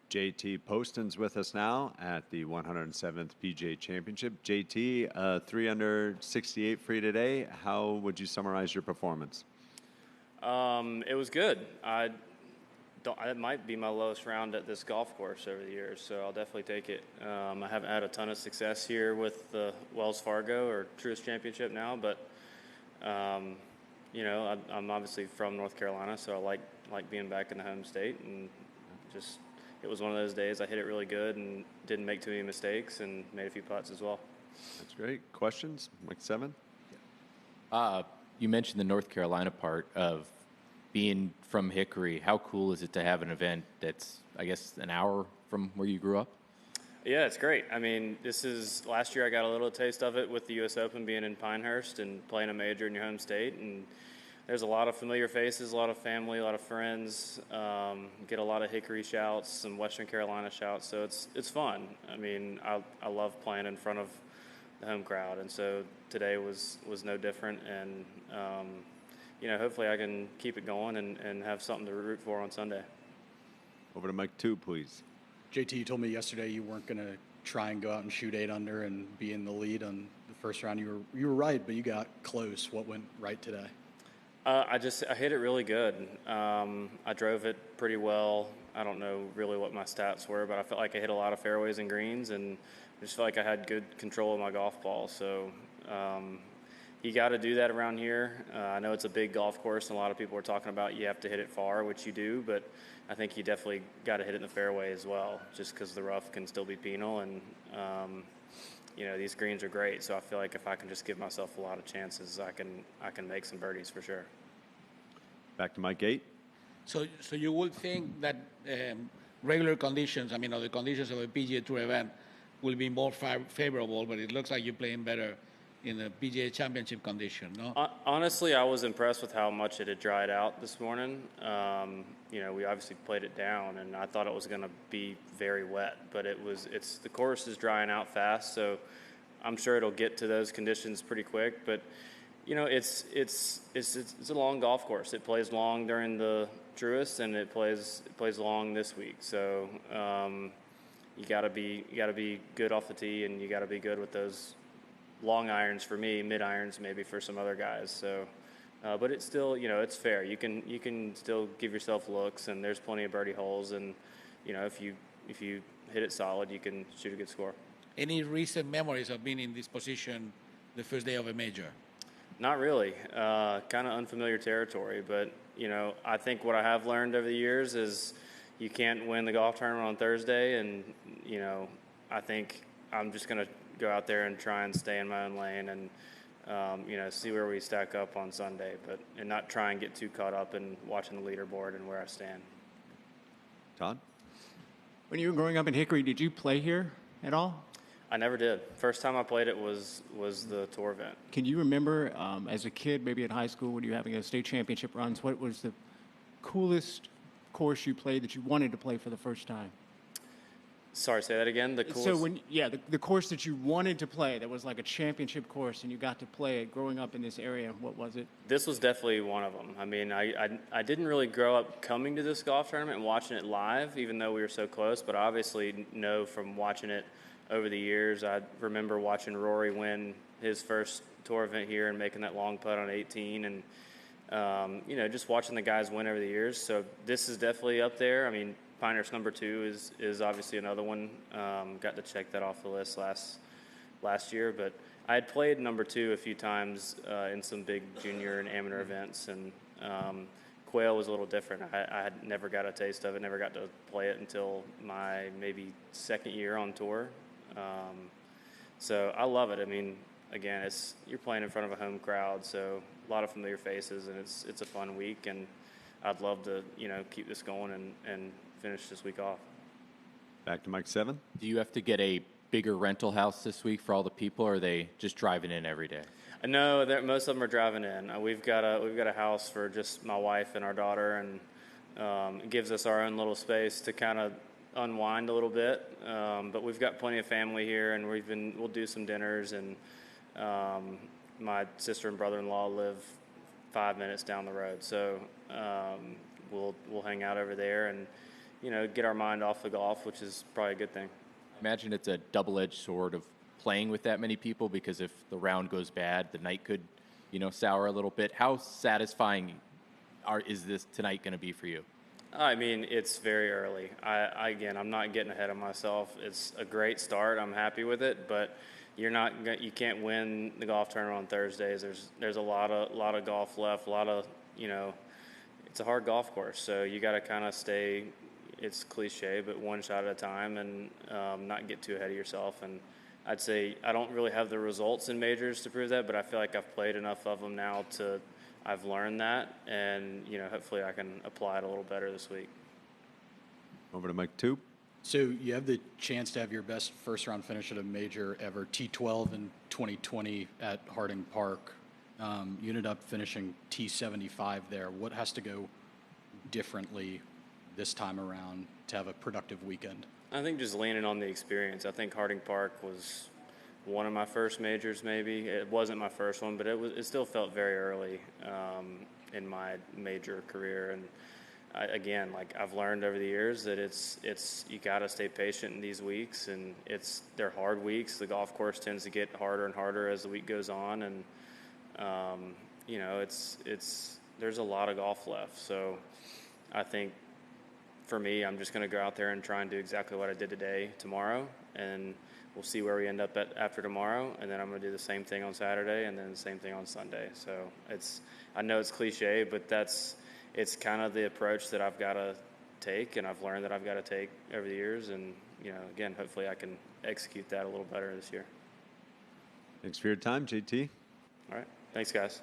JT Poston's with us now at the 107th PGA Championship. JT, 3 under 68 for you today. How would you summarize your performance? It was good. It might be my lowest round at this golf course over the years, so I'll definitely take it. I haven't had a ton of success here with the Wells Fargo or Truist Championship now, but I'm obviously from North Carolina, so I like being back in the home state, and just it was one of those days I hit it really good and didn't make too many mistakes and made a few putts as well. That's great. Questions? Mike 7? You mentioned the North Carolina part of being from Hickory. How cool is it to have an event that's, I guess, an hour from where you grew up? Yeah, it's great. I mean, last year I got a little taste of it with the U.S. Open being in Pinehurst and playing a major in your home state. And there's a lot of familiar faces, a lot of family, a lot of friends. Get a lot of Hickory shouts, some Western Carolina shouts. So it's fun. I mean, I love playing in front of the home crowd. And so today was no different. And, hopefully I can keep it going and have something to root for on Sunday. Over to Mike 2, please. JT, you told me yesterday you weren't going to try and go out and shoot 8 under and be in the lead on the first round. You were right, but you got close. What went right today? I hit it really good. I drove it pretty well. I don't know really what my stats were, but I felt like I hit a lot of fairways and greens, and I just felt like I had good control of my golf ball. So you got to do that around here. I know it's a big golf course, and a lot of people are talking about you have to hit it far, which you do, but I think you definitely got to hit it in the fairway as well, just because the rough can still be penal, and these greens are great. So I feel like if I can just give myself a lot of chances, I can make some birdies for sure. Back to Mike 8. So you would think that regular conditions, or the conditions of a PGA Tour event, will be more favorable, but it looks like you're playing better in the PGA Championship condition, no? Honestly, I was impressed with how much it had dried out this morning. We obviously played it down, and I thought it was going to be very wet, but the course is drying out fast, so I'm sure it'll get to those conditions pretty quick. But it's a long golf course. It plays long during the Truist, and it plays long this week. So you got to be good off the tee, and you got to be good with those long irons for me, mid irons maybe for some other guys. So, but it's still, it's fair. You can still give yourself looks, and there's plenty of birdie holes. And if you hit it solid, you can shoot a good score. Any recent memories of being in this position the first day of a major? Not really. Kind of unfamiliar territory. But I think what I have learned over the years is you can't win the golf tournament on Thursday, and I think I'm just going to go out there and try and stay in my own lane and, see where we stack up on Sunday, and not try and get too caught up in watching the leaderboard and where I stand. Todd? When you were growing up in Hickory, did you play here at all? I never did. First time I played it was the tour event. Can you remember as a kid, maybe at high school, when you were having a state championship runs, what was the coolest course you played that you wanted to play for the first time? Sorry, say that again? The coolest? So the course that you wanted to play that was like a championship course and you got to play it growing up in this area, what was it? This was definitely one of them. I mean, I didn't really grow up coming to this golf tournament and watching it live, even though we were so close, but I obviously know from watching it over the years. I remember watching Rory win his first tour event here and making that long putt on 18, and just watching the guys win over the years. So this is definitely up there. I mean, Pinehurst number 2 is obviously another one. Got to check that off the list last year, but I had played number 2 a few times in some big junior and amateur events, and Quail was a little different. I had never got a taste of it, never got to play it until my maybe second year on tour. So I love it. I mean, again, you're playing in front of a home crowd, so a lot of familiar faces, and it's a fun week, and I'd love to keep this going and finish this week off. Back to Mike 7. Do you have to get a bigger rental house this week for all the people, or are they just driving in every day? No, most of them are driving in. We've got a house for just my wife and our daughter, and it gives us our own little space to kind of unwind a little bit. But we've got plenty of family here, and we'll do some dinners. And my sister and brother-in-law live 5 minutes down the road, so we'll hang out over there. And get our mind off the golf, which is probably a good thing. Imagine it's a double-edged sword of playing with that many people, because if the round goes bad, the night could, sour a little bit. How satisfying is this tonight going to be for you? I mean, it's very early. Again, I'm not getting ahead of myself. It's a great start. I'm happy with it, but you can't win the golf tournament on Thursdays. There's a lot of golf left. It's a hard golf course, so you got to kind of stay. It's cliche, but one shot at a time, and not get too ahead of yourself. And I'd say I don't really have the results in majors to prove that, but I feel like I've played enough of them now I've learned that, and hopefully I can apply it a little better this week. Over to Mike 2. So you have the chance to have your best first-round finish at a major ever, T12 in 2020 at Harding Park. You ended up finishing T75 there. What has to go differently this time around to have a productive weekend? I think just leaning on the experience. I think Harding Park was one of my first majors, maybe. It wasn't my first one, but it still felt very early in my major career. And again, like I've learned over the years that it's you got to stay patient in these weeks, and they're hard weeks. The golf course tends to get harder and harder as the week goes on, and there's a lot of golf left. So I think for me, I'm just going to go out there and try and do exactly what I did tomorrow, and we'll see where we end up at after tomorrow, and then I'm going to do the same thing on Saturday, and then the same thing on Sunday. So I know it's cliche, but it's kind of the approach that I've got to take, and I've learned that I've got to take over the years, and again, hopefully I can execute that a little better this year. Thanks for your time, JT. All right, thanks, guys.